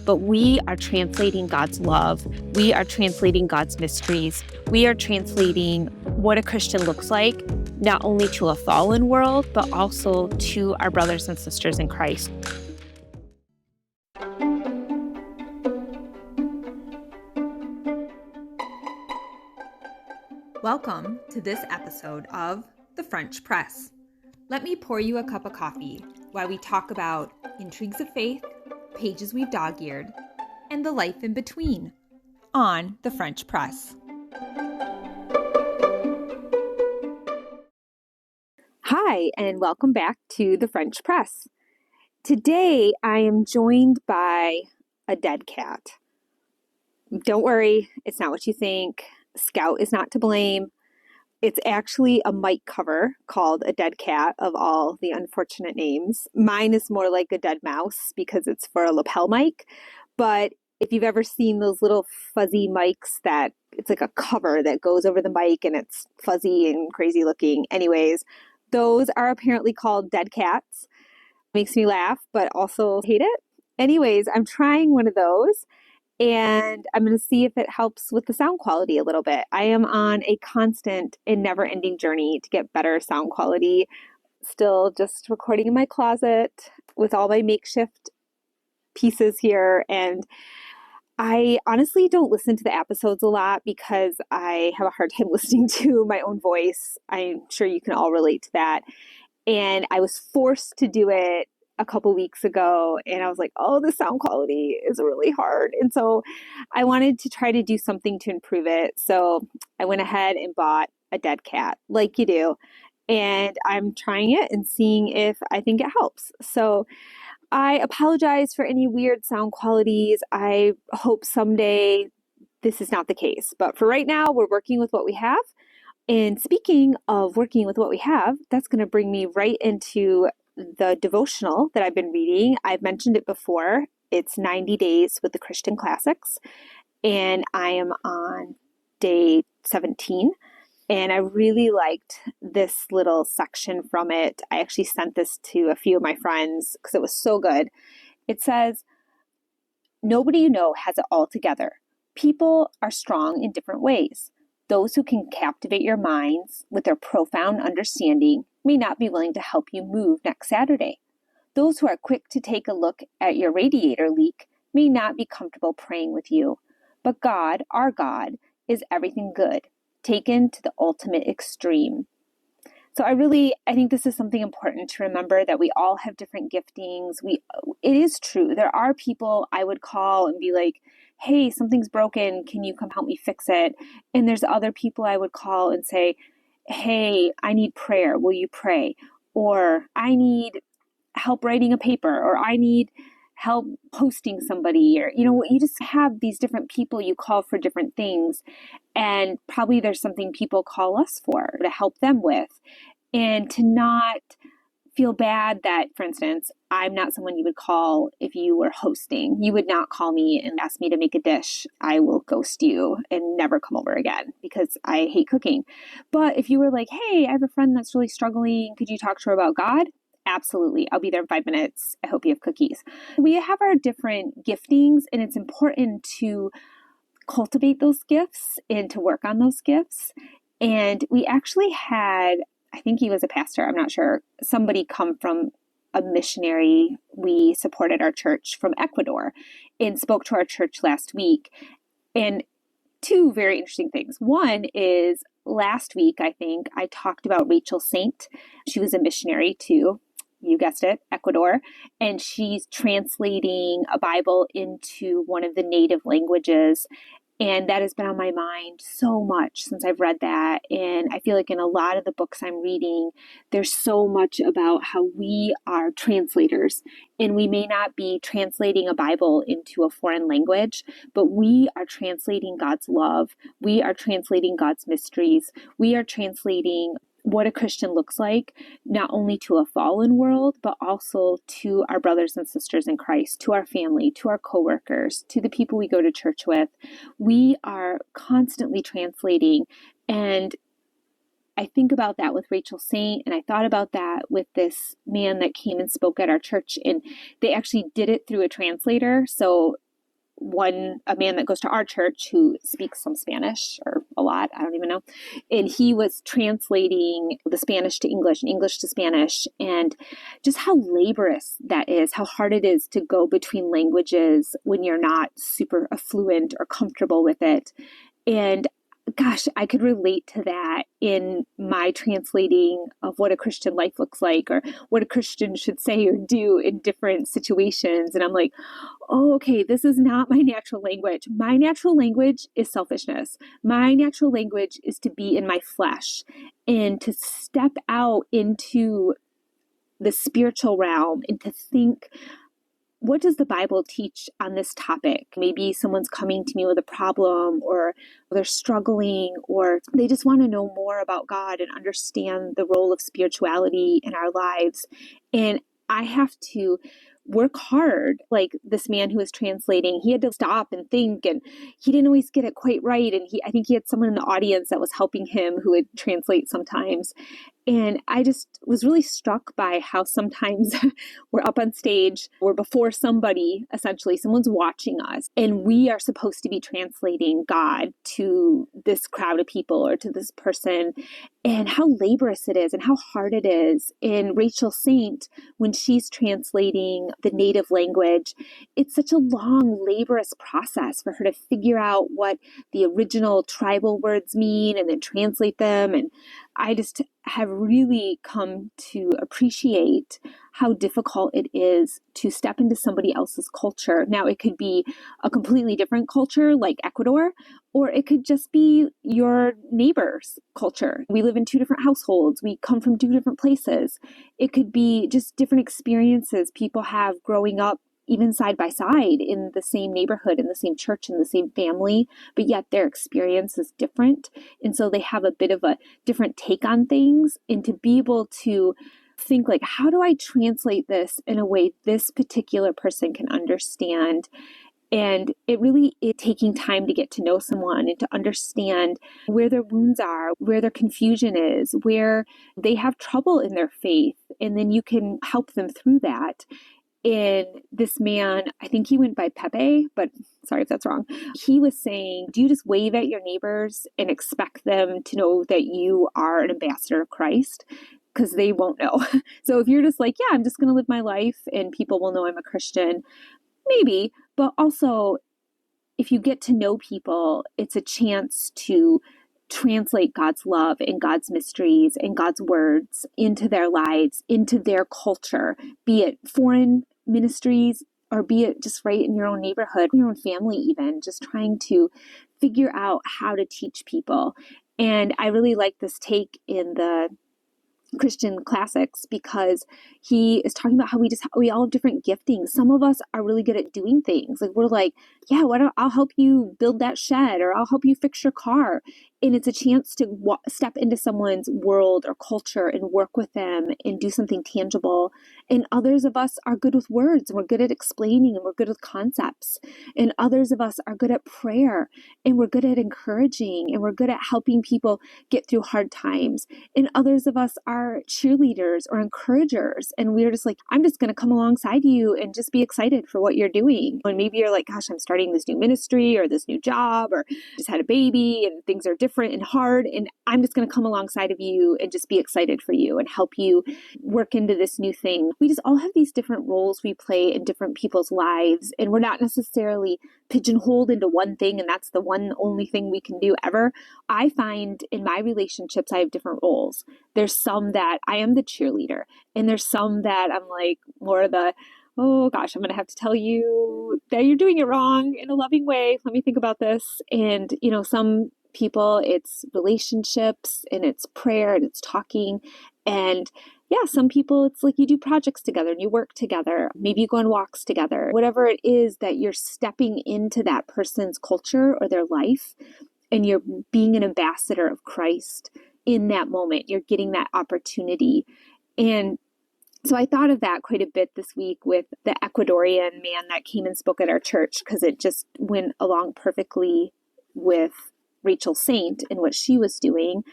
but we are translating God's love. We are translating God's mysteries. We are translating what a Christian looks like, not only to a fallen world, but also to our brothers and sisters in Christ. Welcome to this episode of The French Press. Let me pour you a cup of coffee while we talk about intrigues of faith, pages we've dog-eared, and the life in between on The French Press. Hi, and welcome back to The French Press. Today, I am joined by a dead cat. Don't worry, it's not what you think. Scout is not to blame. It's actually a mic cover called a dead cat of all the unfortunate names. Mine is more like a dead mouse because it's for a lapel mic. But if you've ever seen those little fuzzy mics that it's like a cover that goes over the mic and it's fuzzy and crazy looking. Anyways, those are apparently called dead cats. Makes me laugh, but also hate it. Anyways, I'm trying one of those. And I'm going to see if it helps with the sound quality a little bit. I am on a constant and never-ending journey to get better sound quality. Still just recording in my closet with all my makeshift pieces here. And I honestly don't listen to the episodes a lot because I have a hard time listening to my own voice. I'm sure you can all relate to that. And I was forced to do it a couple weeks ago, and I was like, oh, the sound quality is really hard. And so I wanted to try to do something to improve it. So I went ahead and bought a dead cat, like you do. And I'm trying it and seeing if I think it helps. So I apologize for any weird sound qualities. I hope someday this is not the case. But for right now, we're working with what we have. And speaking of working with what we have, that's going to bring me right into the devotional that I've been reading. I've mentioned it before. It's 90 Days with the Christian Classics, and I am on day 17, and I really liked this little section from it. I actually sent this to a few of my friends because it was so good. It says, "Nobody you know has it all together. People are strong in different ways. Those who can captivate your minds with their profound understanding may not be willing to help you move next Saturday. Those who are quick to take a look at your radiator leak may not be comfortable praying with you. But God, our God, is everything good, taken to the ultimate extreme." So I think this is something important to remember, that we all have different giftings. It is true. There are people I would call and be like, hey, something's broken. Can you come help me fix it? And there's other people I would call and say, hey, I need prayer. Will you pray? Or I need help writing a paper, or I need help hosting somebody, or, you just have these different people you call for different things. And probably there's something people call us for to help them with. And to not feel bad that, for instance, I'm not someone you would call if you were hosting. You would not call me and ask me to make a dish. I will ghost you and never come over again because I hate cooking. But if you were like, hey, I have a friend that's really struggling, could you talk to her about God? Absolutely. I'll be there in 5 minutes. I hope you have cookies. We have our different giftings, and it's important to cultivate those gifts and to work on those gifts. And we actually had, I think he was a pastor, I'm not sure, somebody come from a missionary we supported our church from Ecuador and spoke to our church last week. And two very interesting things. One is last week, I think, I talked about Rachel Saint. She was a missionary to, you guessed it, Ecuador. And she's translating a Bible into one of the native languages. And that has been on my mind so much since I've read that. And I feel like in a lot of the books I'm reading, there's so much about how we are translators. And we may not be translating a Bible into a foreign language, but we are translating God's love. We are translating God's mysteries. We are translating what a Christian looks like, not only to a fallen world, but also to our brothers and sisters in Christ, to our family, to our coworkers, to the people we go to church with. We are constantly translating. And I think about that with Rachel Saint, and I thought about that with this man that came and spoke at our church, and they actually did it through a translator. So a man that goes to our church who speaks some Spanish, or a lot, I don't even know. And he was translating the Spanish to English and English to Spanish, and just how laborious that is, how hard it is to go between languages when you're not super fluent or comfortable with it. And gosh, I could relate to that in my translating of what a Christian life looks like, or what a Christian should say or do in different situations. And I'm like, oh, okay, this is not my natural language. My natural language is selfishness. My natural language is to be in my flesh and to step out into the spiritual realm and to think, what does the Bible teach on this topic? Maybe someone's coming to me with a problem, or they're struggling, or they just want to know more about God and understand the role of spirituality in our lives. And I have to work hard. Like this man who was translating, he had to stop and think, and he didn't always get it quite right. And I think he had someone in the audience that was helping him who would translate sometimes. And I just was really struck by how sometimes we're up on stage, we're before somebody, essentially, someone's watching us, and we are supposed to be translating God to this crowd of people or to this person, and how laborious it is and how hard it is. And Rachel Saint, when she's translating the native language, it's such a long, laborious process for her to figure out what the original tribal words mean and then translate them. And I just have really come to appreciate how difficult it is to step into somebody else's culture. Now, it could be a completely different culture like Ecuador, or it could just be your neighbor's culture. We live in two different households. We come from two different places. It could be just different experiences people have growing up, even side by side in the same neighborhood, in the same church, in the same family, but yet their experience is different. And so they have a bit of a different take on things. And to be able to think like, how do I translate this in a way this particular person can understand? And it really is taking time to get to know someone and to understand where their wounds are, where their confusion is, where they have trouble in their faith. And then you can help them through that. And this man, I think he went by Pepe, but sorry if that's wrong. He was saying, do you just wave at your neighbors and expect them to know that you are an ambassador of Christ? Because they won't know. So if you're just like, yeah, I'm just going to live my life and people will know I'm a Christian, maybe. But also, if you get to know people, it's a chance to translate God's love and God's mysteries and God's words into their lives, into their culture, be it foreign ministries or be it just right in your own neighborhood, your own family even, just trying to figure out how to teach people. And I really like this take in the Christian classics because he is talking about how we all have different giftings. Some of us are really good at doing things. Like we're like, yeah, I'll help you build that shed, or I'll help you fix your car. And it's a chance to step into someone's world or culture and work with them and do something tangible. And others of us are good with words, and we're good at explaining, and we're good with concepts. And others of us are good at prayer, and we're good at encouraging, and we're good at helping people get through hard times. And others of us are cheerleaders or encouragers. And we're just like, I'm just going to come alongside you and just be excited for what you're doing. And maybe you're like, gosh, I'm starting this new ministry or this new job, or just had a baby and things are different and hard. And I'm just going to come alongside of you and just be excited for you and help you work into this new thing. We just all have these different roles we play in different people's lives. And we're not necessarily pigeonholed into one thing, and that's the one only thing we can do ever. I find in my relationships, I have different roles. There's some that I am the cheerleader, and there's some that I'm like more the, oh gosh, I'm going to have to tell you that you're doing it wrong in a loving way. Let me think about this. And, some people, it's relationships and it's prayer and it's talking. And yeah, some people, it's like you do projects together and you work together. Maybe you go on walks together. Whatever it is that you're stepping into that person's culture or their life, and you're being an ambassador of Christ in that moment. You're getting that opportunity. And so I thought of that quite a bit this week with the Ecuadorian man that came and spoke at our church, because it just went along perfectly with Rachel Saint and what she was doing.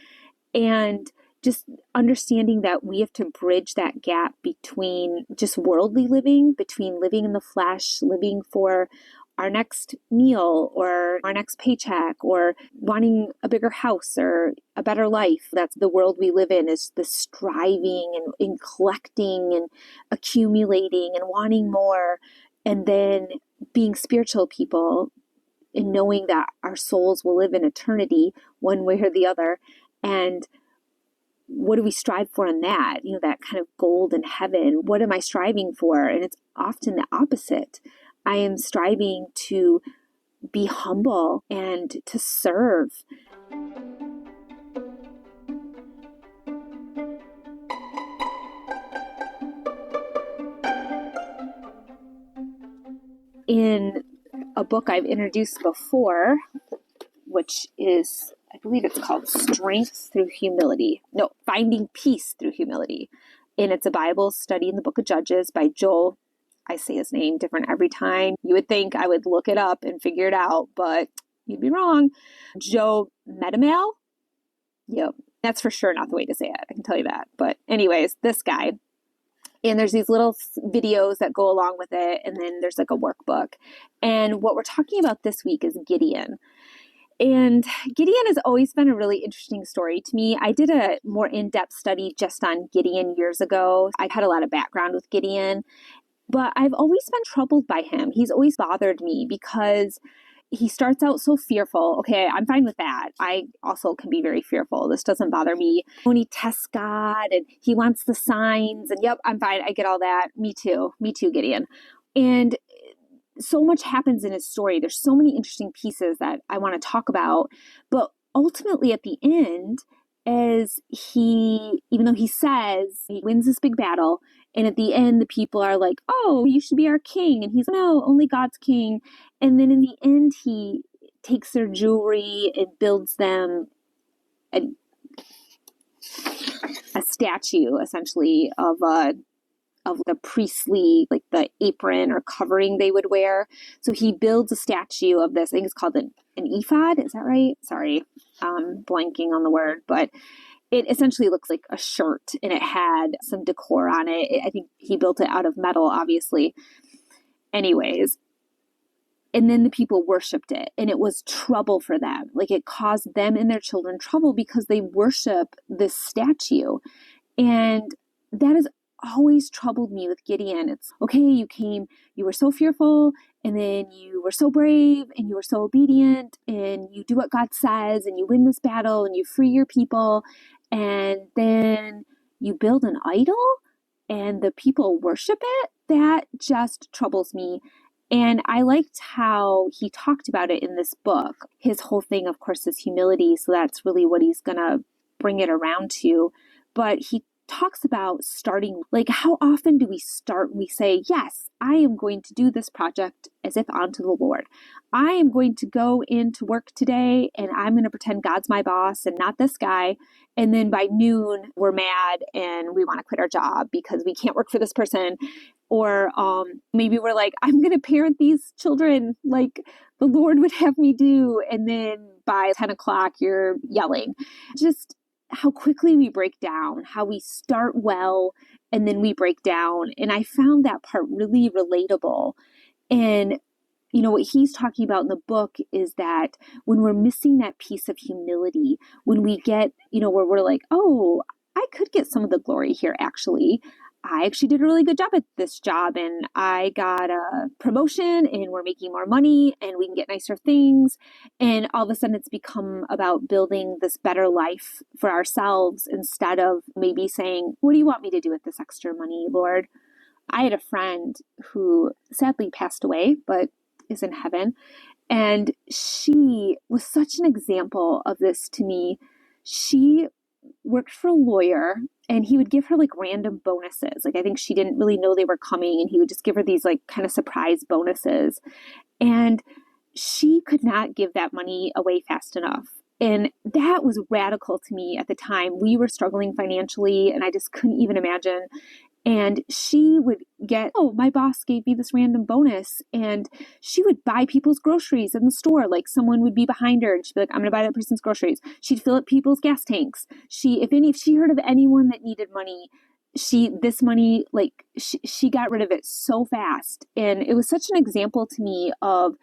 And just understanding that we have to bridge that gap between just worldly living, between living in the flesh, living for our next meal or our next paycheck or wanting a bigger house or a better life. That's the world we live in, is the striving and collecting and accumulating and wanting more. And then being spiritual people and knowing that our souls will live in eternity one way or the other. And what do we strive for in that? That kind of gold in heaven. What am I striving for? And it's often the opposite. I am striving to be humble and to serve. In a book I've introduced before, which is, I believe it's called Strength Through Humility. No, Finding Peace Through Humility. And it's a Bible study in the book of Judges by Joel. I say his name different every time. You would think I would look it up and figure it out, but you'd be wrong. Joe Muddamalle? Yep, that's for sure not the way to say it. I can tell you that. But anyways, this guy. And there's these little videos that go along with it. And then there's like a workbook. And what we're talking about this week is Gideon. And Gideon has always been a really interesting story to me. I did a more in-depth study just on Gideon years ago. I've had a lot of background with Gideon, but I've always been troubled by him. He's always bothered me because he starts out so fearful. Okay, I'm fine with that. I also can be very fearful. This doesn't bother me. When he tests God and he wants the signs and yep, I'm fine. I get all that. Me too, Gideon. And so much happens in his story. There's so many interesting pieces that I want to talk about. But ultimately at the end, even though he says he wins this big battle, and at the end, the people are like, oh, you should be our king. And he's, no, only God's king. And then in the end, he takes their jewelry and builds them a statue, essentially, of the priestly, like the apron or covering they would wear. So he builds a statue of this. I think it's called an ephod. Is that right? Sorry, blanking on the word, but it essentially looks like a shirt and it had some decor on it. I think he built it out of metal, obviously. Anyways, and then the people worshiped it and it was trouble for them. Like it caused them and their children trouble because they worship this statue. And that has always troubled me with Gideon. It's okay, you were so fearful, and then you were so brave, and you were so obedient, and you do what God says, and you win this battle, and you free your people, and then you build an idol, and the people worship it. That just troubles me. And I liked how he talked about it in this book. His whole thing, of course, is humility, so that's really what he's going to bring it around to. But he talks about starting, like how often do we start? We say, yes, I am going to do this project as if unto the Lord. I am going to go into work today and I'm going to pretend God's my boss and not this guy. And then by noon, we're mad and we want to quit our job because we can't work for this person. Or maybe we're like, I'm going to parent these children like the Lord would have me do. And then by 10 o'clock, you're yelling. Just how quickly we break down, how we start well, and then we break down. And I found that part really relatable. And, what he's talking about in the book is that when we're missing that piece of humility, when we get, where we're like, oh, I could get some of the glory here, actually. I actually did a really good job at this job and I got a promotion and we're making more money and we can get nicer things. And all of a sudden it's become about building this better life for ourselves instead of maybe saying, what do you want me to do with this extra money, Lord? I had a friend who sadly passed away, but is in heaven. And she was such an example of this to me. She worked for a lawyer and he would give her like random bonuses. Like I think she didn't really know they were coming and he would just give her these like kind of surprise bonuses. And she could not give that money away fast enough. And that was radical to me at the time. We were struggling financially and I just couldn't even imagine. And she would get, oh, my boss gave me this random bonus. And she would buy people's groceries in the store. Like someone would be behind her and she'd be like, I'm going to buy that person's groceries. She'd fill up people's gas tanks. If she heard of anyone that needed money, this money, like she got rid of it so fast. And it was such an example to me of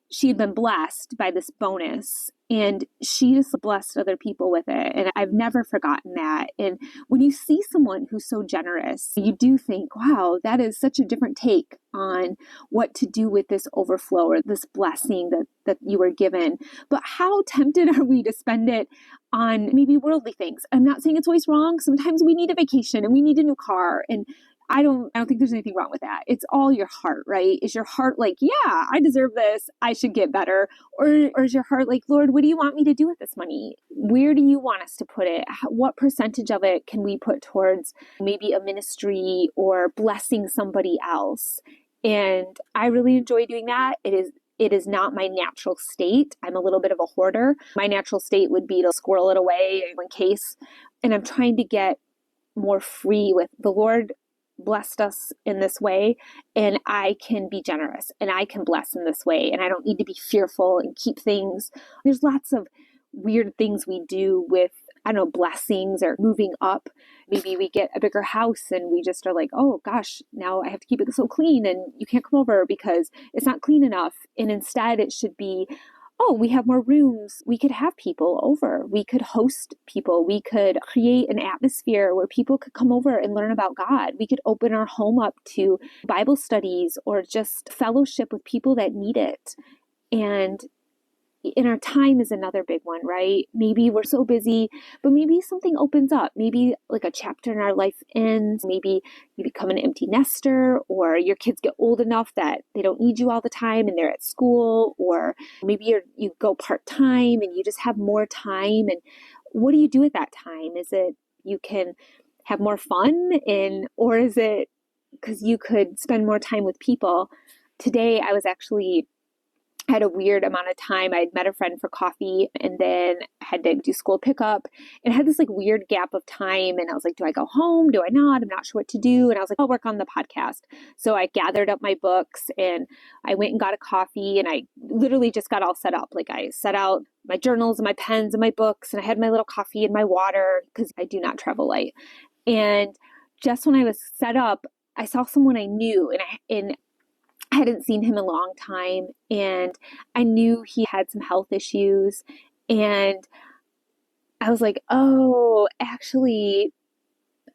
she had been blessed by this bonus and she just blessed other people with it. And I've never forgotten that. And when you see someone who's so generous, you do think, wow, that is such a different take on what to do with this overflow or this blessing that you were given. But how tempted are we to spend it on maybe worldly things? I'm not saying it's always wrong. Sometimes we need a vacation and we need a new car, and I don't think there's anything wrong with that. It's all your heart, right? Is your heart like, yeah, I deserve this, I should get better? Or is your heart like, Lord, what do you want me to do with this money? Where do you want us to put it? What percentage of it can we put towards maybe a ministry or blessing somebody else? And I really enjoy doing that. It is not my natural state. I'm a little bit of a hoarder. My natural state would be to squirrel it away in case. And I'm trying to get more free with the Lord blessed us in this way, and I can be generous and I can bless in this way, and I don't need to be fearful and keep things. There's lots of weird things we do with, I don't know, blessings or moving up. Maybe we get a bigger house and we just are like, oh gosh, now I have to keep it so clean and you can't come over because it's not clean enough. And instead it should be, oh, we have more rooms. We could have people over. We could host people. We could create an atmosphere where people could come over and learn about God. We could open our home up to Bible studies or just fellowship with people that need it. And in our time is another big one, right? Maybe we're so busy, but maybe something opens up. Maybe like a chapter in our life ends. Maybe you become an empty nester, or your kids get old enough that they don't need you all the time and they're at school, or maybe you go part-time and you just have more time. And what do you do at that time? Is it you can have more fun, or is it because you could spend more time with people? Today I had a weird amount of time. I'd met a friend for coffee and then had to do school pickup and had this like weird gap of time. And I was like, do I go home? Do I not? I'm not sure what to do. And I was like, I'll work on the podcast. So I gathered up my books and I went and got a coffee, and I literally just got all set up. Like I set out my journals and my pens and my books, and I had my little coffee and my water because I do not travel light. And just when I was set up, I saw someone I knew, and I hadn't seen him in a long time, and I knew he had some health issues, and I was like, oh, actually,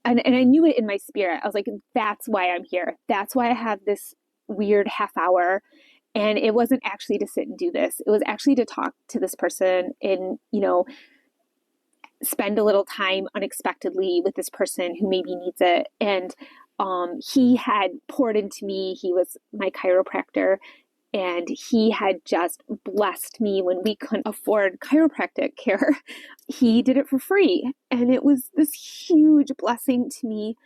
and I knew it in my spirit. I was like, that's why I'm here. That's why I have this weird half hour. And it wasn't actually to sit and do this. It was actually to talk to this person and, spend a little time unexpectedly with this person who maybe needs it. And he had poured into me. He was my chiropractor, and he had just blessed me when we couldn't afford chiropractic care. He did it for free, and it was this huge blessing to me.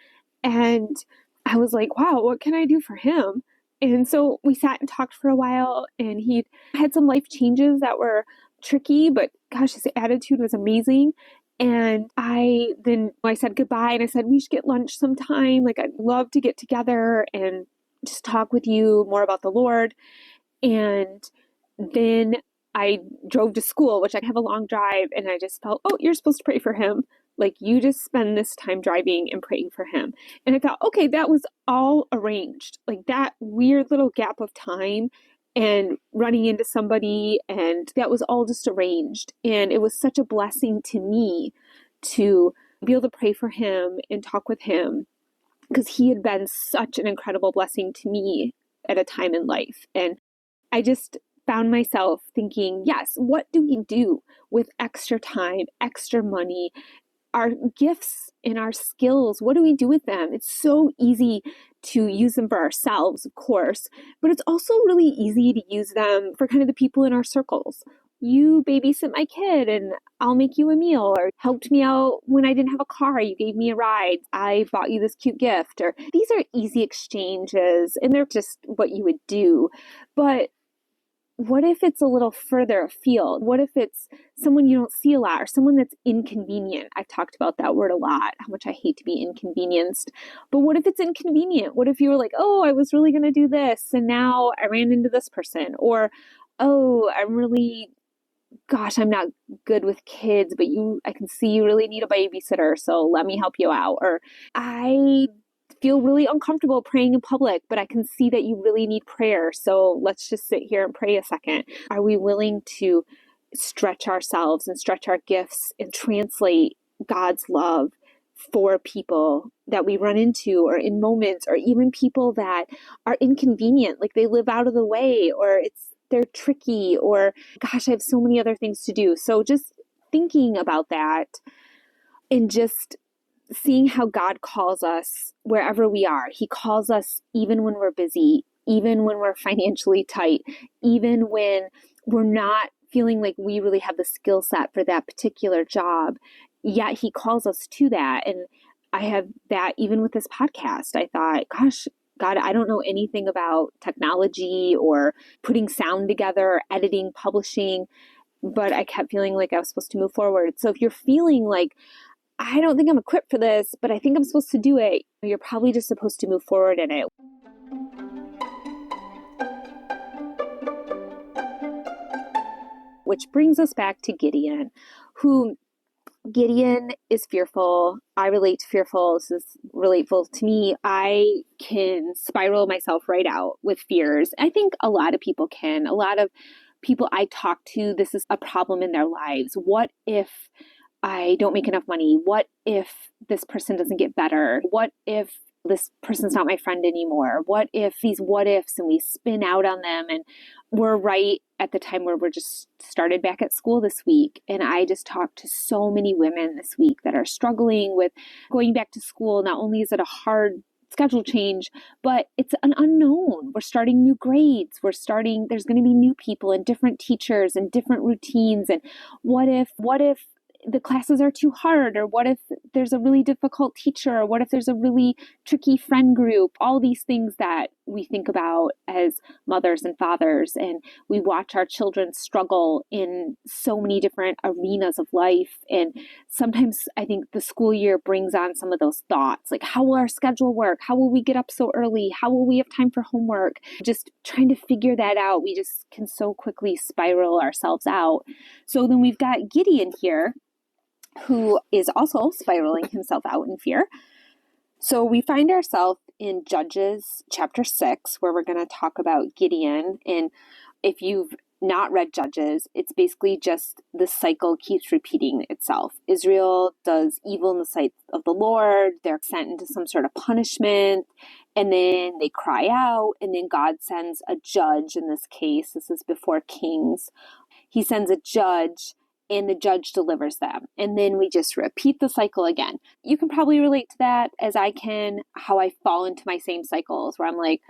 And I was like, wow, what can I do for him? And so we sat and talked for a while, and he had some life changes that were tricky, but gosh, his attitude was amazing. And I said goodbye, and I said, we should get lunch sometime. Like, I'd love to get together and just talk with you more about the Lord. And then I drove to school, which I have a long drive, and I just felt, oh, you're supposed to pray for him. Like, you just spend this time driving and praying for him. And I thought, okay, that was all arranged. Like, that weird little gap of time and running into somebody, and that was all just arranged. And it was such a blessing to me to be able to pray for him and talk with him, because he had been such an incredible blessing to me at a time in life. And I just found myself thinking, yes, what do we do with extra time, extra money, our gifts and our skills? What do we do with them? It's so easy to use them for ourselves, of course, but it's also really easy to use them for kind of the people in our circles. You babysit my kid and I'll make you a meal, or helped me out when I didn't have a car. You gave me a ride. I bought you this cute gift. Or these are easy exchanges, and they're just what you would do. But what if it's a little further afield? What if it's someone you don't see a lot, or someone that's inconvenient? I've talked about that word a lot, how much I hate to be inconvenienced. But what if it's inconvenient? What if you were like, oh, I was really going to do this, and now I ran into this person? Or, oh, I'm really gosh, I'm not good with kids, but I can see you really need a babysitter, so let me help you out. Or I feel really uncomfortable praying in public, but I can see that you really need prayer, so let's just sit here and pray a second. Are we willing to stretch ourselves and stretch our gifts and translate God's love for people that we run into, or in moments, or even people that are inconvenient, like they live out of the way, or they're tricky, or gosh, I have so many other things to do. So just thinking about that and just seeing how God calls us wherever we are. He calls us even when we're busy, even when we're financially tight, even when we're not feeling like we really have the skill set for that particular job. Yet he calls us to that. And I have that even with this podcast. I thought, gosh, God, I don't know anything about technology or putting sound together, or editing, publishing, but I kept feeling like I was supposed to move forward. So if you're feeling like, I don't think I'm equipped for this, but I think I'm supposed to do it, you're probably just supposed to move forward in it. Which brings us back to Gideon, Gideon is fearful. I relate to fearful. This is relatable to me. I can spiral myself right out with fears. I think a lot of people can. A lot of people I talk to, this is a problem in their lives. What if I don't make enough money? What if this person doesn't get better? What if this person's not my friend anymore? What if these what ifs, and we spin out on them, and we're right at the time where we're just started back at school this week. And I just talked to so many women this week that are struggling with going back to school. Not only is it a hard schedule change, but it's an unknown. We're starting new grades. There's going to be new people and different teachers and different routines. And what if the classes are too hard? Or what if there's a really difficult teacher? Or what if there's a really tricky friend group? All these things that we think about as mothers and fathers, and we watch our children struggle in so many different arenas of life. And sometimes I think the school year brings on some of those thoughts, like, how will our schedule work? How will we get up so early? How will we have time for homework? Just trying to figure that out. We just can so quickly spiral ourselves out. So then we've got Gideon here, who is also spiraling himself out in fear. So we find ourselves in Judges chapter 6, where we're going to talk about Gideon. And if you've not read Judges, it's basically just the cycle keeps repeating itself. Israel does evil in the sight of the Lord. They're sent into some sort of punishment, and then they cry out, and then God sends a judge. In this case, this is before kings. He sends a judge, and the judge delivers them. And then we just repeat the cycle again. You can probably relate to that, as I can, how I fall into my same cycles where I'm like,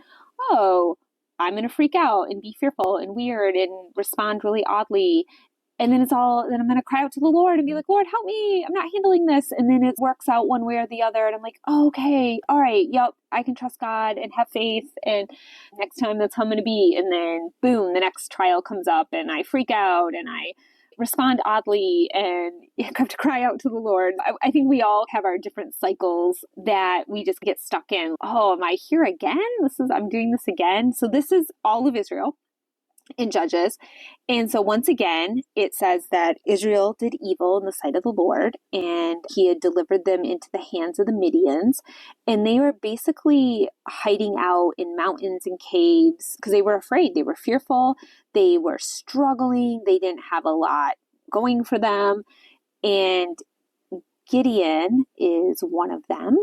oh, I'm going to freak out and be fearful and weird and respond really oddly. And then then I'm going to cry out to the Lord and be like, Lord, help me. I'm not handling this. And then it works out one way or the other. And I'm like, oh, okay, all right, yep, I can trust God and have faith. And next time that's how I'm going to be. And then boom, the next trial comes up and I freak out and I respond oddly and have to cry out to the Lord. I think we all have our different cycles that we just get stuck in. Oh, am I here again? I'm doing this again. So this is all of Israel in Judges. And so once again, it says that Israel did evil in the sight of the Lord, and he had delivered them into the hands of the Midians. And they were basically hiding out in mountains and caves because they were afraid. They were fearful. They were struggling. They didn't have a lot going for them. And Gideon is one of them.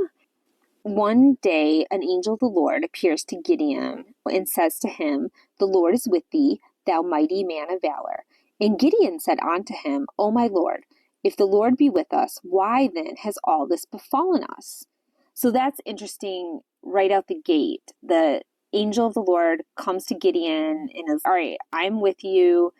One day, an angel of the Lord appears to Gideon and says to him, "The Lord is with thee, thou mighty man of valor." And Gideon said unto him, "O my Lord, if the Lord be with us, why then has all this befallen us?" So that's interesting right out the gate. The angel of the Lord comes to Gideon and is, all right, I'm with you.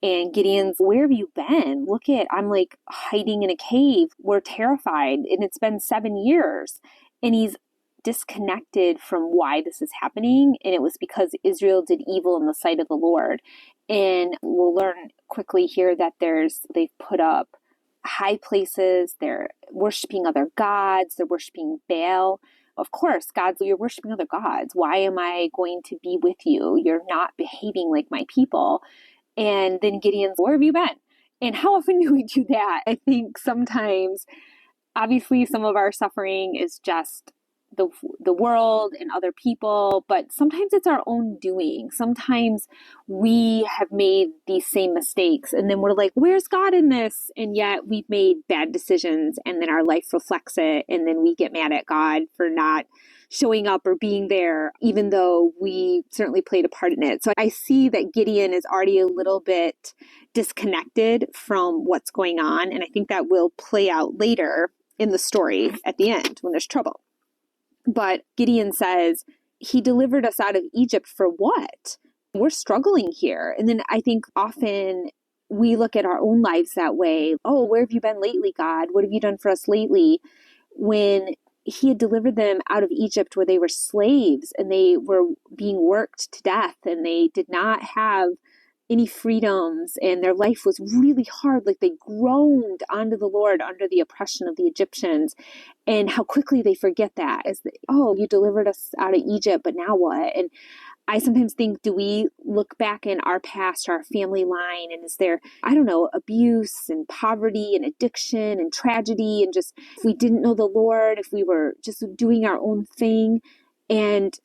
And Gideon's, where have you been? I'm like hiding in a cave. We're terrified. And it's been 7 years. And he's disconnected from why this is happening. And it was because Israel did evil in the sight of the Lord. And we'll learn quickly here that they've put up high places. They're worshiping other gods. They're worshiping Baal. Of course, you're worshiping other gods. Why am I going to be with you? You're not behaving like my people. And then Gideon's, where have you been? And how often do we do that? I think sometimes, obviously, some of our suffering is just the world and other people, but sometimes it's our own doing. Sometimes we have made these same mistakes and then we're like, where's God in this? And yet we've made bad decisions and then our life reflects it. And then we get mad at God for not showing up or being there, even though we certainly played a part in it. So I see that Gideon is already a little bit disconnected from what's going on. And I think that will play out later in the story at the end when there's trouble. But Gideon says, he delivered us out of Egypt for what? We're struggling here. And then I think often we look at our own lives that way. Oh, where have you been lately, God? What have you done for us lately? When he had delivered them out of Egypt where they were slaves and they were being worked to death and they did not have any freedoms and their life was really hard. Like they groaned unto the Lord under the oppression of the Egyptians, and how quickly they forget that as oh, you delivered us out of Egypt, but now what? And I sometimes think, do we look back in our past, our family line, and is there, I don't know, abuse and poverty and addiction and tragedy, and just if we didn't know the Lord, if we were just doing our own thing, and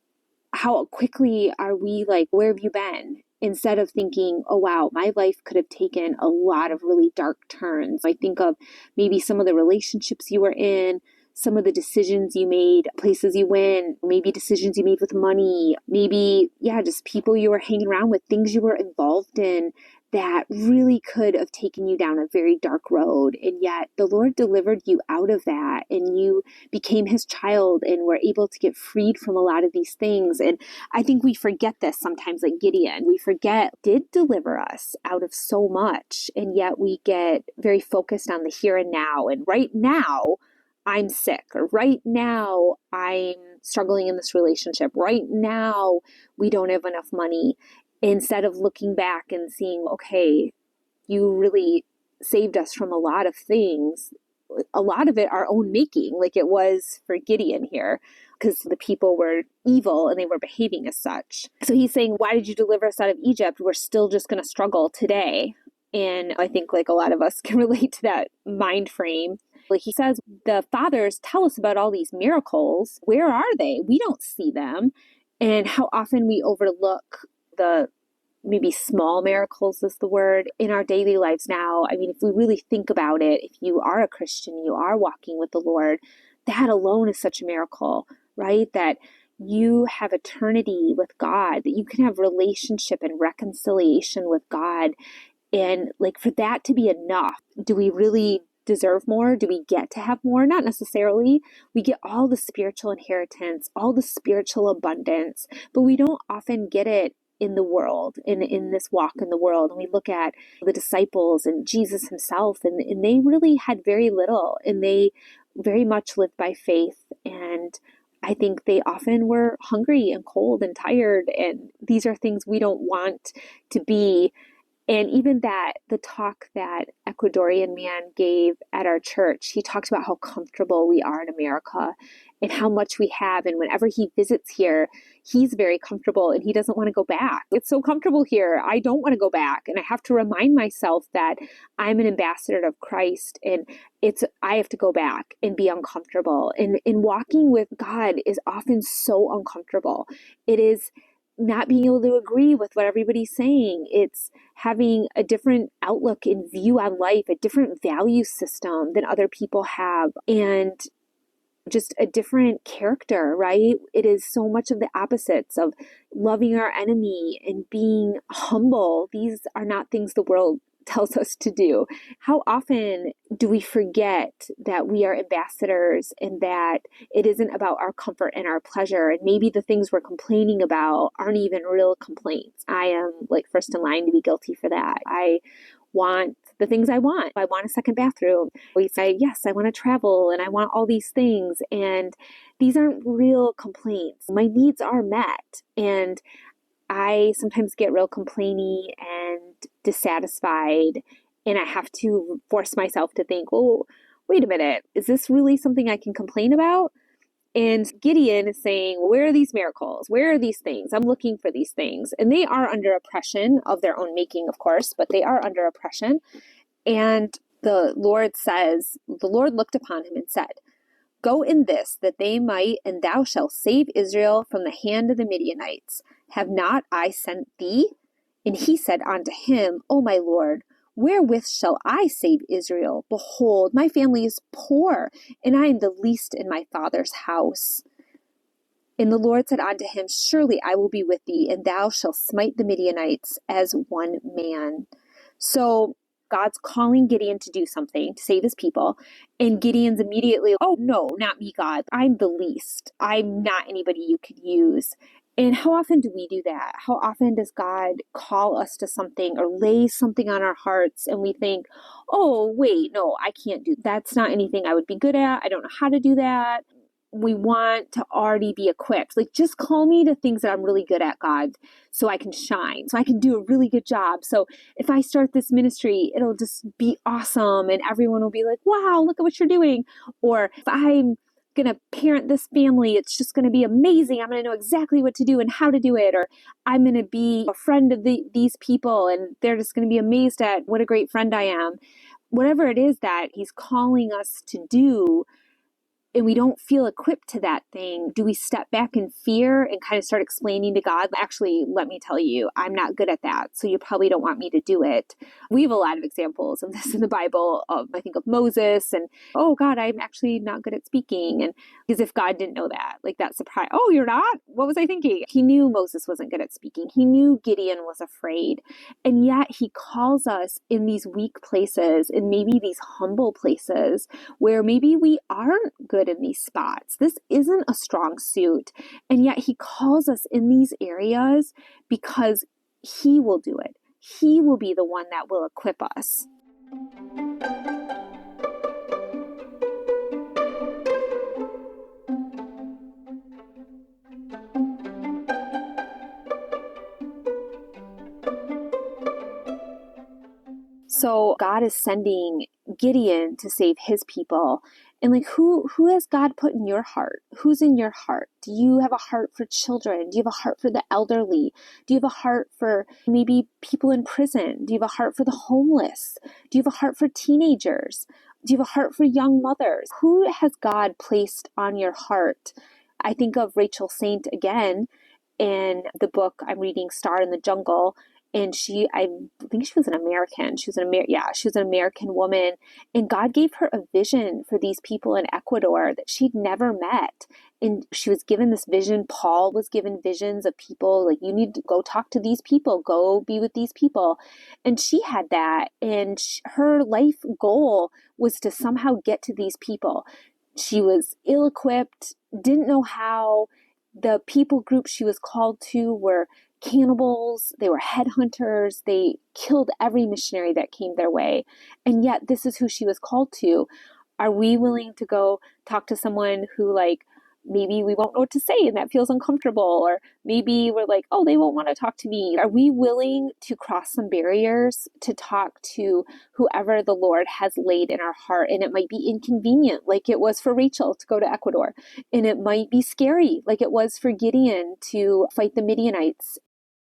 how quickly are we like, where have you been? Instead of thinking, oh, wow, my life could have taken a lot of really dark turns. I think of maybe some of the relationships you were in, some of the decisions you made, places you went, maybe decisions you made with money, maybe, just people you were hanging around with, things you were involved in that really could have taken you down a very dark road. And yet the Lord delivered you out of that and you became his child and were able to get freed from a lot of these things. And I think we forget this sometimes, like Gideon. We forget did deliver us out of so much. And yet we get very focused on the here and now. And right now, I'm sick, or right now I'm struggling in this relationship. Right now we don't have enough money. Instead of looking back and seeing, okay, you really saved us from a lot of things, a lot of it our own making, like it was for Gideon here, because the people were evil and they were behaving as such. So he's saying, why did you deliver us out of Egypt? We're still just going to struggle today. And I think like a lot of us can relate to that mind frame. Like he says, the fathers tell us about all these miracles. Where are they? We don't see them. And how often we overlook the maybe small miracles is the word in our daily lives now. I mean, if we really think about it, if you are a Christian, you are walking with the Lord, that alone is such a miracle, right? That you have eternity with God, that you can have relationship and reconciliation with God. And like for that to be enough, do we really deserve more? Do we get to have more? Not necessarily. We get all the spiritual inheritance, all the spiritual abundance, but we don't often get it in the world, in this walk in the world. And we look at the disciples and Jesus himself, and they really had very little, and they very much lived by faith. And I think they often were hungry and cold and tired. And these are things we don't want to be. And even that, the talk that Ecuadorian man gave at our church, he talked about how comfortable we are in America and how much we have. And whenever he visits here, he's very comfortable and he doesn't want to go back. It's so comfortable here. I don't want to go back. And I have to remind myself that I'm an ambassador of Christ and I have to go back and be uncomfortable. And walking with God is often so uncomfortable. It is not being able to agree with what everybody's saying. It's having a different outlook and view on life, a different value system than other people have, and just a different character, right? It is so much of the opposites of loving our enemy and being humble. These are not things the world tells us to do. How often do we forget that we are ambassadors and that it isn't about our comfort and our pleasure, and maybe the things we're complaining about aren't even real complaints? I am like first in line to be guilty for that. I want the things I want. I want a second bathroom. We say, yes, I want to travel and I want all these things. And these aren't real complaints. My needs are met. And I sometimes get real complainy and dissatisfied, and I have to force myself to think, well, wait a minute, is this really something I can complain about? And Gideon is saying, where are these miracles? Where are these things? I'm looking for these things. And they are under oppression of their own making, of course, but they are under oppression. And the Lord looked upon him and said, go in this, that they might, and thou shalt save Israel from the hand of the Midianites. Have not I sent thee? And he said unto him, O my Lord, wherewith shall I save Israel? Behold, my family is poor, and I am the least in my father's house. And the Lord said unto him, surely I will be with thee, and thou shalt smite the Midianites as one man. So God's calling Gideon to do something, to save his people. And Gideon's immediately, oh no, not me, God. I'm the least. I'm not anybody you could use. And how often do we do that? How often does God call us to something or lay something on our hearts and we think, oh, wait, no, I can't do that. That's not anything I would be good at. I don't know how to do that. We want to already be equipped. Like, just call me to things that I'm really good at, God, so I can shine, so I can do a really good job. So if I start this ministry, it'll just be awesome. And everyone will be like, wow, look at what you're doing. Or if I'm going to parent this family, it's just going to be amazing. I'm going to know exactly what to do and how to do it. Or I'm going to be a friend of these people, and they're just going to be amazed at what a great friend I am. Whatever it is that he's calling us to do, and we don't feel equipped to that thing, do we step back in fear and kind of start explaining to God, actually, let me tell you, I'm not good at that, so you probably don't want me to do it. We have a lot of examples of this in the Bible, I think of Moses and, oh God, I'm actually not good at speaking. And as if God didn't know that, like that surprise, oh, you're not? What was I thinking? He knew Moses wasn't good at speaking. He knew Gideon was afraid. And yet he calls us in these weak places and maybe these humble places where maybe we aren't good in these spots. This isn't a strong suit. And yet he calls us in these areas because he will do it. He will be the one that will equip us. So God is sending Gideon to save his people. And like, who has God put in your heart? Who's in your heart? Do you have a heart for children? Do you have a heart for the elderly? Do you have a heart for maybe people in prison? Do you have a heart for the homeless? Do you have a heart for teenagers? Do you have a heart for young mothers? Who has God placed on your heart? I think of Rachel Saint again in the book I'm reading, Star in the Jungle. And I think she was an American. She was an American woman. And God gave her a vision for these people in Ecuador that she'd never met. And she was given this vision. Paul was given visions of people, like, you need to go talk to these people, go be with these people. And she had that. And her life goal was to somehow get to these people. She was ill-equipped, didn't know how. The people group she was called to were cannibals, they were headhunters, they killed every missionary that came their way. And yet this is who she was called to. Are we willing to go talk to someone who, like, maybe we won't know what to say and that feels uncomfortable, or maybe we're like, oh, they won't want to talk to me? Are we willing to cross some barriers to talk to whoever the Lord has laid in our heart? And it might be inconvenient, like it was for Rachel to go to Ecuador, and it might be scary, like it was for Gideon to fight the Midianites.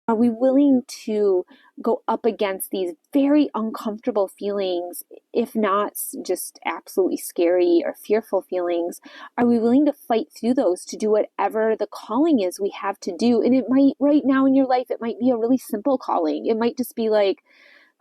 Are we willing to go up against these very uncomfortable feelings, if not just absolutely scary or fearful feelings? Are we willing to fight through those to do whatever the calling is we have to do? And it might, right now in your life, it might be a really simple calling. It might just be like,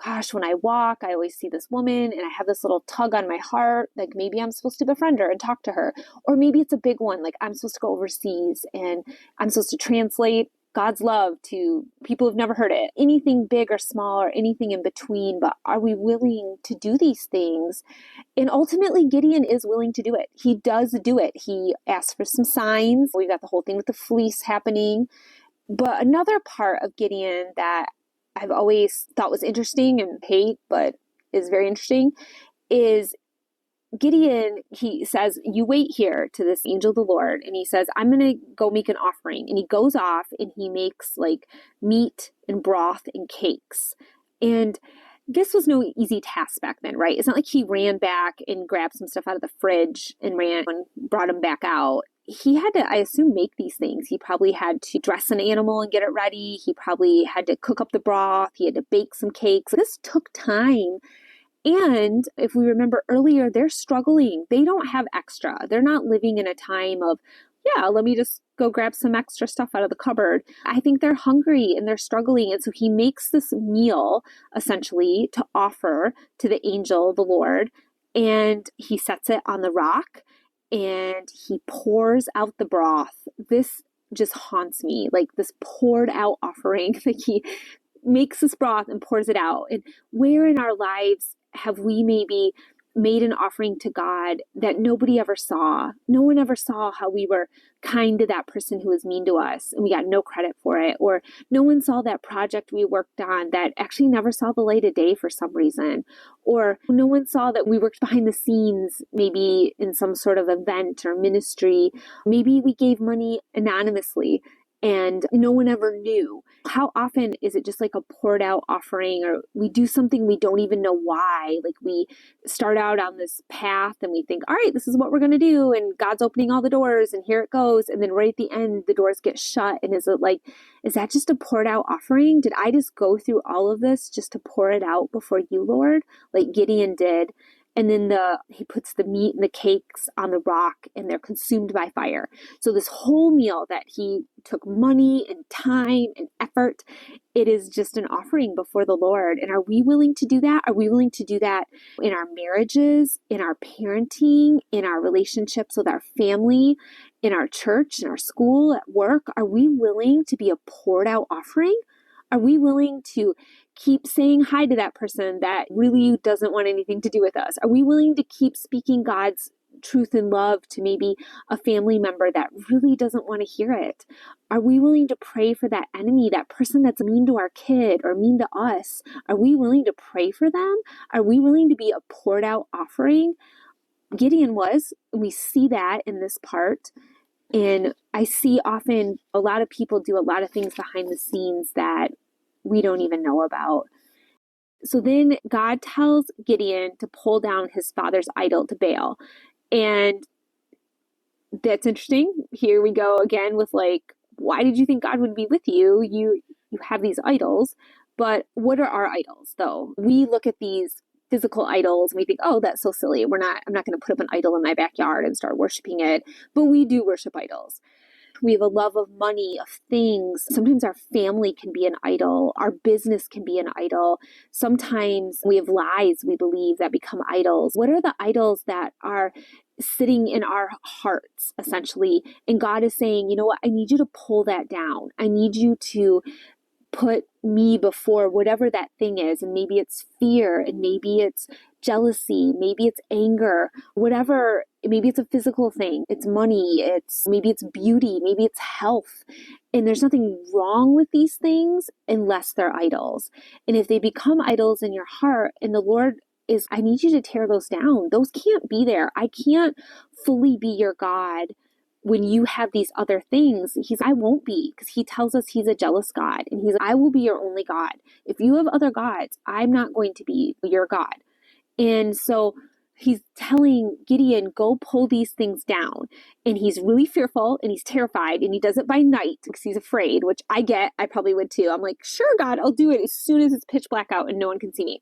gosh, when I walk, I always see this woman and I have this little tug on my heart. Like, maybe I'm supposed to befriend her and talk to her. Or maybe it's a big one. Like, I'm supposed to go overseas and I'm supposed to translate God's love to people who've never heard it. Anything big or small or anything in between. But are we willing to do these things? And ultimately, Gideon is willing to do it. He does do it. He asks for some signs. We've got the whole thing with the fleece happening. But another part of Gideon that I've always thought was interesting and hate, but is very interesting, is Gideon, he says, you wait here to this angel of the Lord. And he says, I'm going to go make an offering. And he goes off and he makes like meat and broth and cakes. And this was no easy task back then, right? It's not like he ran back and grabbed some stuff out of the fridge and ran and brought them back out. he had to, I assume, make these things. He probably had to dress an animal and get it ready. He probably had to cook up the broth. He had to bake some cakes. This took time. And if we remember earlier, they're struggling. They don't have extra. They're not living in a time of, yeah, let me just go grab some extra stuff out of the cupboard. I think they're hungry and they're struggling. And so he makes this meal essentially to offer to the angel, the Lord, and he sets it on the rock and he pours out the broth. This just haunts me, like this poured out offering that he makes this broth and pours it out. And where in our lives have we maybe made an offering to God that nobody ever saw? No one ever saw how we were kind to that person who was mean to us and we got no credit for it. Or no one saw that project we worked on that actually never saw the light of day for some reason. Or no one saw that we worked behind the scenes, maybe in some sort of event or ministry. Maybe we gave money anonymously and no one ever knew. How often is it just like a poured out offering, or we do something we don't even know why? Like we start out on this path and we think, all right, this is what we're going to do. And God's opening all the doors and here it goes. And then right at the end, the doors get shut. And is that just a poured out offering? Did I just go through all of this just to pour it out before you, Lord, like Gideon did? And then he puts the meat and the cakes on the rock and they're consumed by fire. So this whole meal that he took money and time and effort, it is just an offering before the Lord. And are we willing to do that? Are we willing to do that in our marriages, in our parenting, in our relationships with our family, in our church, in our school, at work? Are we willing to be a poured out offering? Are we willing to keep saying hi to that person that really doesn't want anything to do with us? Are we willing to keep speaking God's truth and love to maybe a family member that really doesn't want to hear it? Are we willing to pray for that enemy, that person that's mean to our kid or mean to us? Are we willing to pray for them? Are we willing to be a poured out offering? Gideon was, and we see that in this part. And I see often a lot of people do a lot of things behind the scenes that we don't even know about. So then God tells Gideon to pull down his father's idol to Baal. And that's interesting. Here we go again with like, why did you think God would be with you? You have these idols. But what are our idols though? We look at these physical idols and we think, oh, that's so silly. I'm not going to put up an idol in my backyard and start worshiping it. But we do worship idols. We have a love of money, of things. Sometimes our family can be an idol. Our business can be an idol. Sometimes we have lies we believe that become idols. What are the idols that are sitting in our hearts, essentially? And God is saying, you know what? I need you to pull that down. I need you to put me before whatever that thing is. And maybe it's fear, and maybe it's jealousy, maybe it's anger, whatever. Maybe it's a physical thing. It's money. Maybe it's beauty. Maybe it's health. And there's nothing wrong with these things unless they're idols. And if they become idols in your heart, and the Lord is, I need you to tear those down. Those can't be there. I can't fully be your God when you have these other things. I won't be, because he tells us he's a jealous God. And I will be your only God. If you have other gods, I'm not going to be your God. And so he's telling Gideon, go pull these things down. And he's really fearful and he's terrified, and he does it by night because he's afraid, which I get. I probably would too. I'm like, sure, God, I'll do it as soon as it's pitch black out and no one can see me.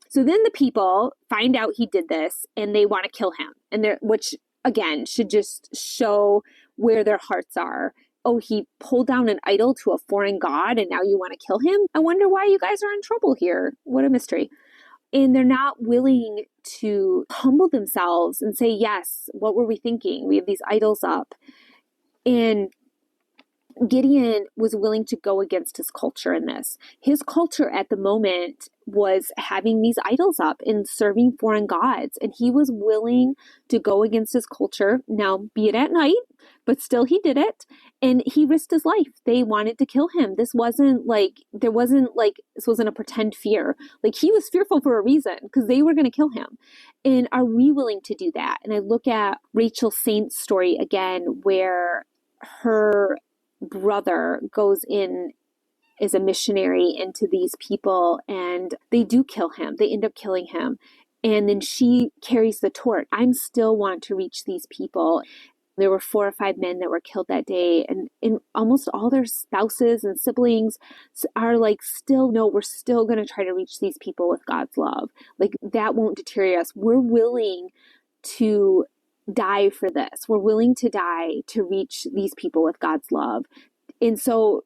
So then the people find out he did this and they want to kill him. Which again should just show where their hearts are. Oh, he pulled down an idol to a foreign god and now you want to kill him? I wonder why you guys are in trouble here. What a mystery. And they're not willing to humble themselves and say, yes, what were we thinking? We have these idols up. And Gideon was willing to go against his culture in this. His culture at the moment was having these idols up and serving foreign gods. And he was willing to go against his culture. Now, be it at night, but still he did it. And he risked his life. They wanted to kill him. This wasn't a pretend fear. Like, he was fearful for a reason, because they were going to kill him. And are we willing to do that? And I look at Rachel Saint's story again, where her brother goes in as a missionary into these people and they do kill him. They end up killing him. And then she carries the torch. I still want to reach these people. There were 4 or 5 men that were killed that day, and almost all their spouses and siblings are like, still, no, we're still going to try to reach these people with God's love. Like, that won't deter us. We're willing to die for this. We're willing to die to reach these people with God's love. And so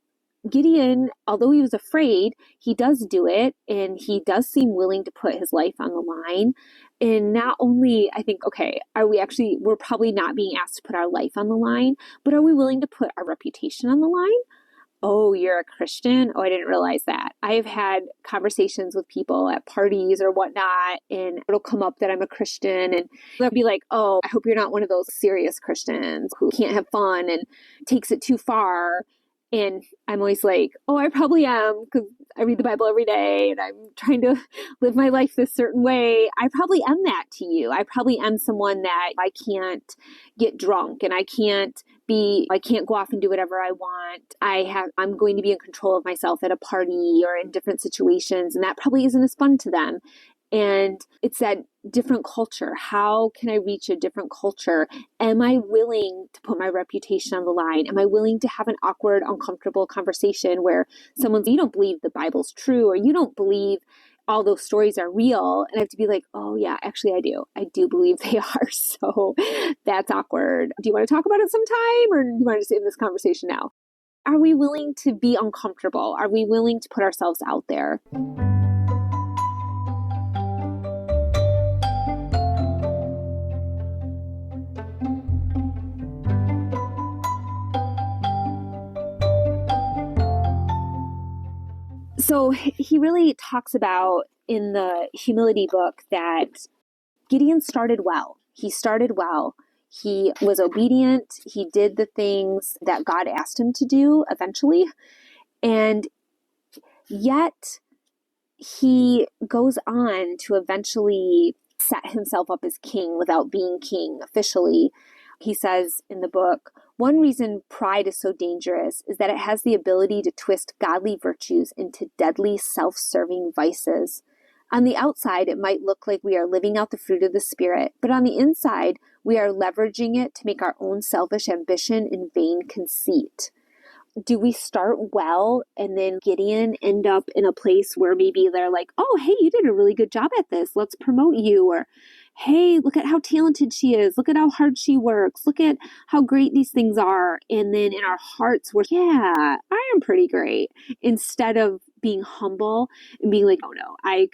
Gideon, although he was afraid, he does do it, and he does seem willing to put his life on the line. And not only, I think, okay, we're probably not being asked to put our life on the line, but are we willing to put our reputation on the line? Oh, you're a Christian? Oh, I didn't realize that. I've had conversations with people at parties or whatnot, and it'll come up that I'm a Christian, and they'll be like, oh, I hope you're not one of those serious Christians who can't have fun and takes it too far. And I'm always like, oh, I probably am, because I read the Bible every day and I'm trying to live my life this certain way. I probably am that to you. I probably am someone that I can't get drunk, and I can't go off and do whatever I want. I'm going to be in control of myself at a party or in different situations, and that probably isn't as fun to them. And it's that different culture. How can I reach a different culture? Am I willing to put my reputation on the line? Am I willing to have an awkward, uncomfortable conversation where you don't believe the Bible's true, or you don't believe all those stories are real? And I have to be like, oh yeah, actually I do. I do believe they are. So that's awkward. Do you want to talk about it sometime, or do you want to just end this conversation now? Are we willing to be uncomfortable? Are we willing to put ourselves out there? So he really talks about in the humility book that Gideon started well. He started well. He was obedient. He did the things that God asked him to do eventually. And yet he goes on to eventually set himself up as king without being king officially. He says in the book, one reason pride is so dangerous is that it has the ability to twist godly virtues into deadly self-serving vices. On the outside, it might look like we are living out the fruit of the Spirit, but on the inside, we are leveraging it to make our own selfish ambition and vain conceit. Do we start well and then Gideon end up in a place where maybe they're like, oh, hey, you did a really good job at this. Let's promote you. Or, hey, look at how talented she is. Look at how hard she works. Look at how great these things are. And then in our hearts, we're, yeah, I am pretty great. Instead of being humble and being like, oh no, I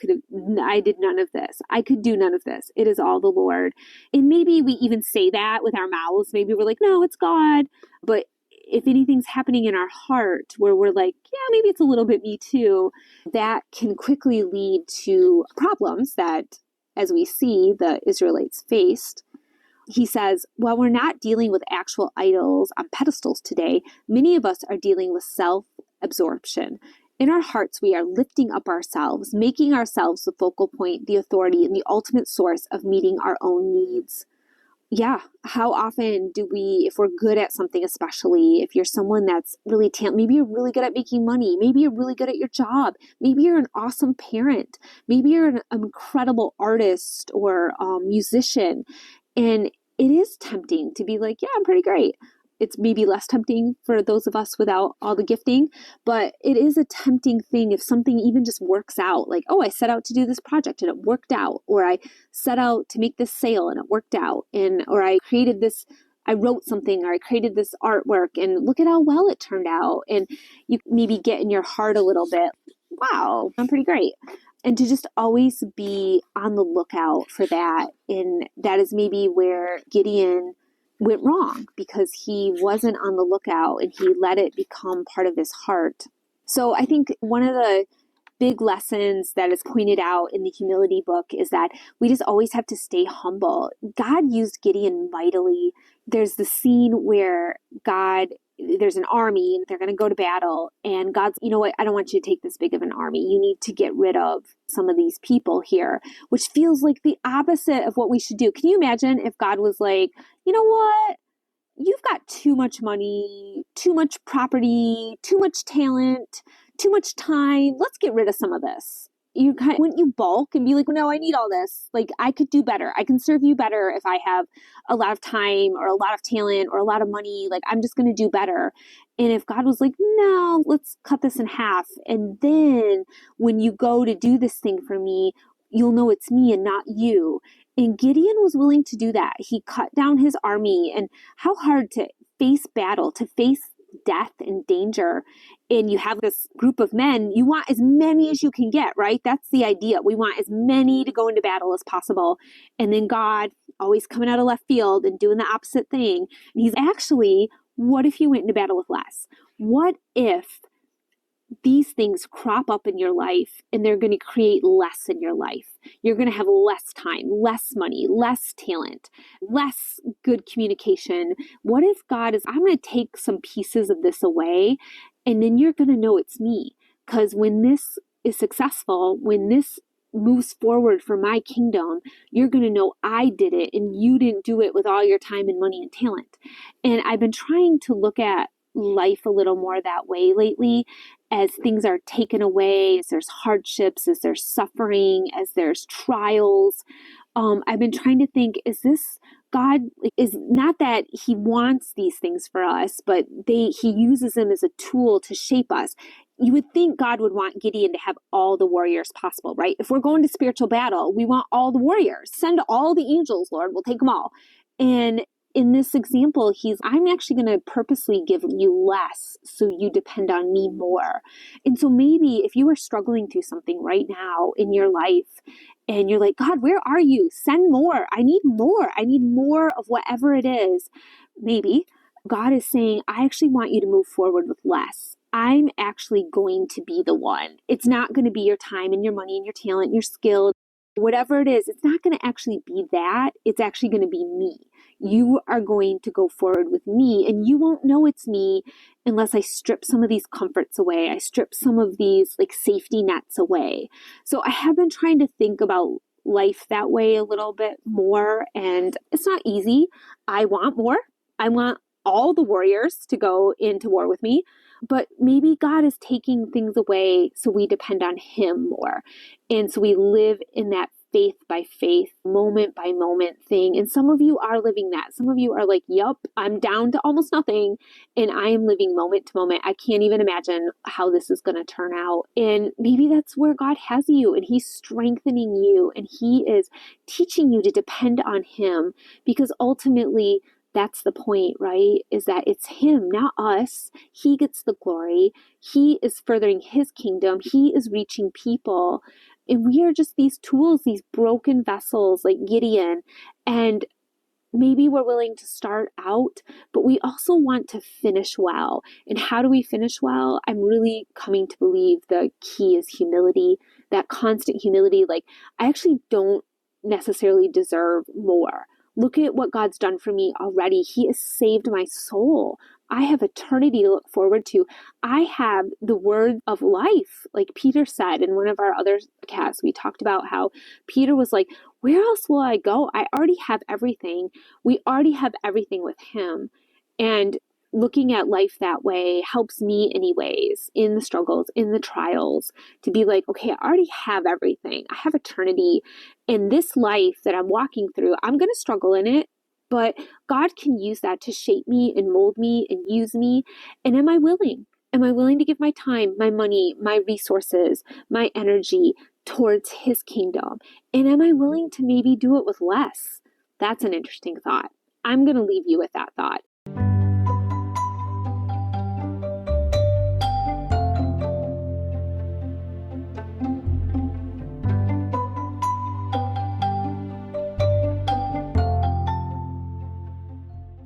did none of this. I could do none of this. It is all the Lord. And maybe we even say that with our mouths. Maybe we're like, no, it's God. But if anything's happening in our heart where we're like, yeah, maybe it's a little bit me too, that can quickly lead to problems that, as we see, the Israelites faced. He says, while we're not dealing with actual idols on pedestals today, many of us are dealing with self-absorption. In our hearts, we are lifting up ourselves, making ourselves the focal point, the authority, and the ultimate source of meeting our own needs. Yeah, how often do we, if we're good at something, especially if you're someone that's really talented, maybe you're really good at making money, maybe you're really good at your job, maybe you're an awesome parent, maybe you're an incredible artist or musician, and it is tempting to be like, yeah, I'm pretty great. It's maybe less tempting for those of us without all the gifting, but it is a tempting thing if something even just works out. Like, oh, I set out to do this project and it worked out, or I set out to make this sale and it worked out, or I wrote something, or I created this artwork and look at how well it turned out. And you maybe get in your heart a little bit, wow, I'm pretty great. And to just always be on the lookout for that. And that is maybe where Gideon went wrong, because he wasn't on the lookout and he let it become part of his heart. So I think one of the big lessons that is pointed out in the humility book is that we just always have to stay humble. God used Gideon mightily. There's the scene where there's an army and they're going to go to battle, and God's, you know what, I don't want you to take this big of an army. You need to get rid of some of these people here, which feels like the opposite of what we should do. Can you imagine if God was like, you know what? You've got too much money, too much property, too much talent, too much time. Let's get rid of some of this. wouldn't you bulk and be like, no, I need all this. Like, I could do better. I can serve you better if I have a lot of time or a lot of talent or a lot of money. Like, I'm just going to do better. And if God was like, no, let's cut this in half. And then when you go to do this thing for me, you'll know it's me and not you. And Gideon was willing to do that. He cut down his army. And how hard to face battle, to face death and danger. And you have this group of men, you want as many as you can get, right? That's the idea. We want as many to go into battle as possible. And then God, always coming out of left field and doing the opposite thing. And he's actually, what if you went into battle with less? What if these things crop up in your life and they're going to create less in your life? You're going to have less time, less money, less talent, less good communication. What if God is, I'm going to take some pieces of this away, and then you're going to know it's me? Because when this is successful, when this moves forward for my kingdom, you're going to know I did it and you didn't do it with all your time and money and talent. And I've been trying to look at life a little more that way lately, as things are taken away, as there's hardships, as there's suffering, as there's trials. I've been trying to think, is this God? Is not that he wants these things for us, but he uses them as a tool to shape us. You would think God would want Gideon to have all the warriors possible, right? If we're going to spiritual battle, we want all the warriors. Send all the angels, Lord. We'll take them all. And in this example, I'm actually going to purposely give you less so you depend on me more. And so maybe if you are struggling through something right now in your life and you're like, God, where are you? Send more. I need more. I need more of whatever it is. Maybe God is saying, I actually want you to move forward with less. I'm actually going to be the one. It's not going to be your time and your money and your talent and your skill. Whatever it is, it's not going to actually be that. It's actually going to be me. You are going to go forward with me, and you won't know it's me unless I strip some of these comforts away. I strip some of these safety nets away. So I have been trying to think about life that way a little bit more, and it's not easy. I want more. I want all the warriors to go into war with me, but maybe God is taking things away so we depend on him more. And so we live in that faith by faith, moment by moment thing. And some of you are living that. Some of you are like, yup, I'm down to almost nothing and I am living moment to moment. I can't even imagine how this is going to turn out. And maybe that's where God has you, and he's strengthening you, and he is teaching you to depend on him, because ultimately that's the point, right? Is that it's him, not us. He gets the glory. He is furthering his kingdom. He is reaching people. And we are just these tools, these broken vessels like Gideon. And maybe we're willing to start out, but we also want to finish well. And how do we finish well? I'm really coming to believe the key is humility, that constant humility. I actually don't necessarily deserve more. Look at what God's done for me already. He has saved my soul. I have eternity to look forward to. I have the word of life. Like Peter said in one of our other casts, we talked about how Peter was like, where else will I go? I already have everything. We already have everything with him. And looking at life that way helps me anyways, in the struggles, in the trials, to be like, okay, I already have everything. I have eternity. In this life that I'm walking through, I'm going to struggle in it, but God can use that to shape me and mold me and use me. And am I willing? Am I willing to give my time, my money, my resources, my energy towards his kingdom? And am I willing to maybe do it with less? That's an interesting thought. I'm going to leave you with that thought.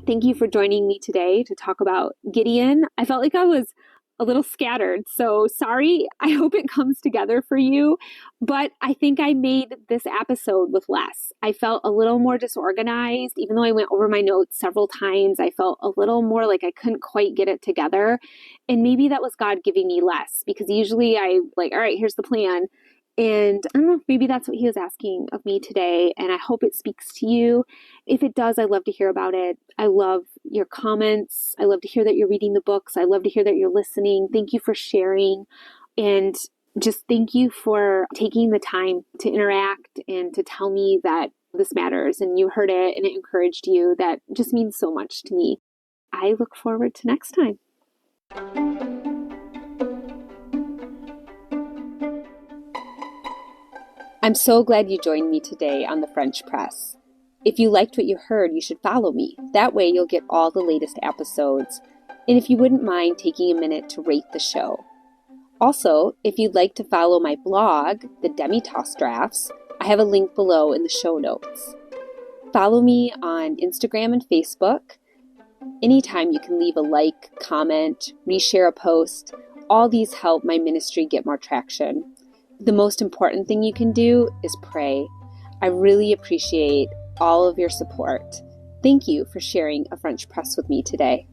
Thank you for joining me today to talk about Gideon. I felt like I was a little scattered, so sorry. I hope it comes together for you, but I think I made this episode with less. I felt a little more disorganized. Even though I went over my notes several times, I felt a little more like I couldn't quite get it together. And maybe that was God giving me less, because usually I all right, here's the plan. And I don't know, maybe that's what he was asking of me today. And I hope it speaks to you. If it does, I love to hear about it. I love your comments. I love to hear that you're reading the books. I love to hear that you're listening. Thank you for sharing. And just thank you for taking the time to interact and to tell me that this matters and you heard it and it encouraged you. That just means so much to me. I look forward to next time. I'm so glad you joined me today on the French Press. If you liked what you heard, you should follow me. That way you'll get all the latest episodes. And if you wouldn't mind taking a minute to rate the show. Also, if you'd like to follow my blog, The Demi-Tasse Drafts, I have a link below in the show notes. Follow me on Instagram and Facebook. Anytime you can leave a like, comment, reshare a post. All these help my ministry get more traction. The most important thing you can do is pray. I really appreciate all of your support. Thank you for sharing a French press with me today.